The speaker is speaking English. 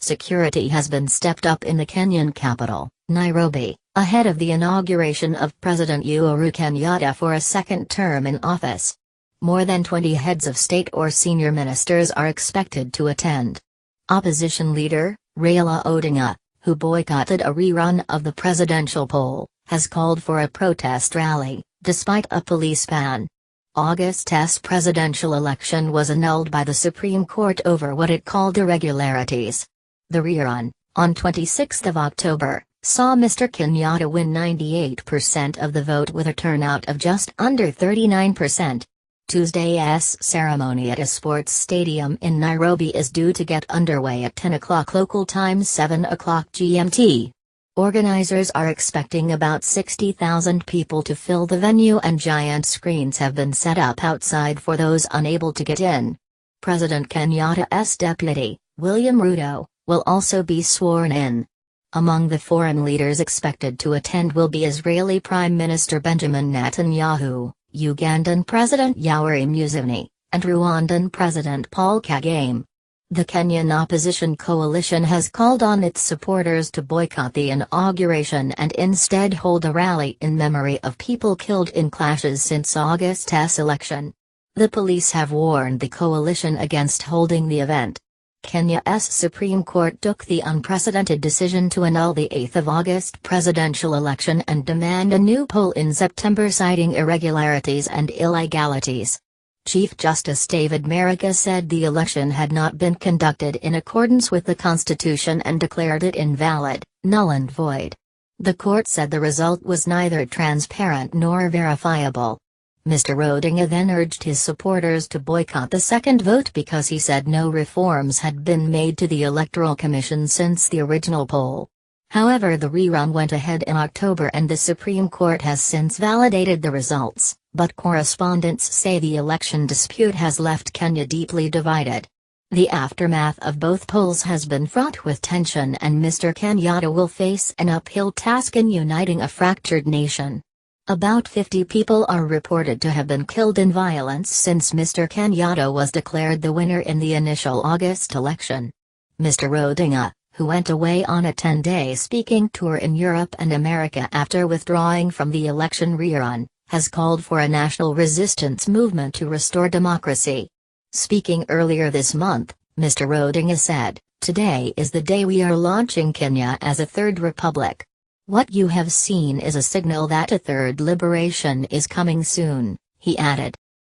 Security has been stepped up in the Kenyan capital, Nairobi, ahead of the inauguration of President Uhuru Kenyatta for a second term in office. More than 20 heads of state or senior ministers are expected to attend. Opposition leader, Raila Odinga, who boycotted a rerun of the presidential poll, has called for a protest rally, despite a police ban. August's presidential election was annulled by the Supreme Court over what it called irregularities. The rerun, on 26 October, saw Mr. Kenyatta win 98% of the vote with a turnout of just under 39%. Tuesday's ceremony at a sports stadium in Nairobi is due to get underway at 10 o'clock local time, 7 o'clock GMT. Organizers are expecting about 60,000 people to fill the venue, and giant screens have been set up outside for those unable to get in. President Kenyatta's deputy, William Ruto, will also be sworn in. Among the foreign leaders expected to attend will be Israeli Prime Minister Benjamin Netanyahu, Ugandan President Yoweri Museveni, and Rwandan President Paul Kagame. The Kenyan opposition coalition has called on its supporters to boycott the inauguration and instead hold a rally in memory of people killed in clashes since August's election. The police have warned the coalition against holding the event. Kenya's Supreme Court took the unprecedented decision to annul the 8th of August presidential election and demand a new poll in September, citing irregularities and illegalities. Chief Justice David Maraga said the election had not been conducted in accordance with the Constitution and declared it invalid, null and void. The court said the result was neither transparent nor verifiable. Mr. Odinga then urged his supporters to boycott the second vote because he said no reforms had been made to the Electoral Commission since the original poll. However, the rerun went ahead in October and the Supreme Court has since validated the results, but correspondents say the election dispute has left Kenya deeply divided. The aftermath of both polls has been fraught with tension, and Mr. Kenyatta will face an uphill task in uniting a fractured nation. About 50 people are reported to have been killed in violence since Mr. Kenyatta was declared the winner in the initial August election. Mr. Odinga, who went away on a 10-day speaking tour in Europe and America after withdrawing from the election rerun, has called for a national resistance movement to restore democracy. Speaking earlier this month, Mr. Odinga said, "Today is the day we are launching Kenya as a third republic. What you have seen is a signal that a third liberation is coming soon," he added.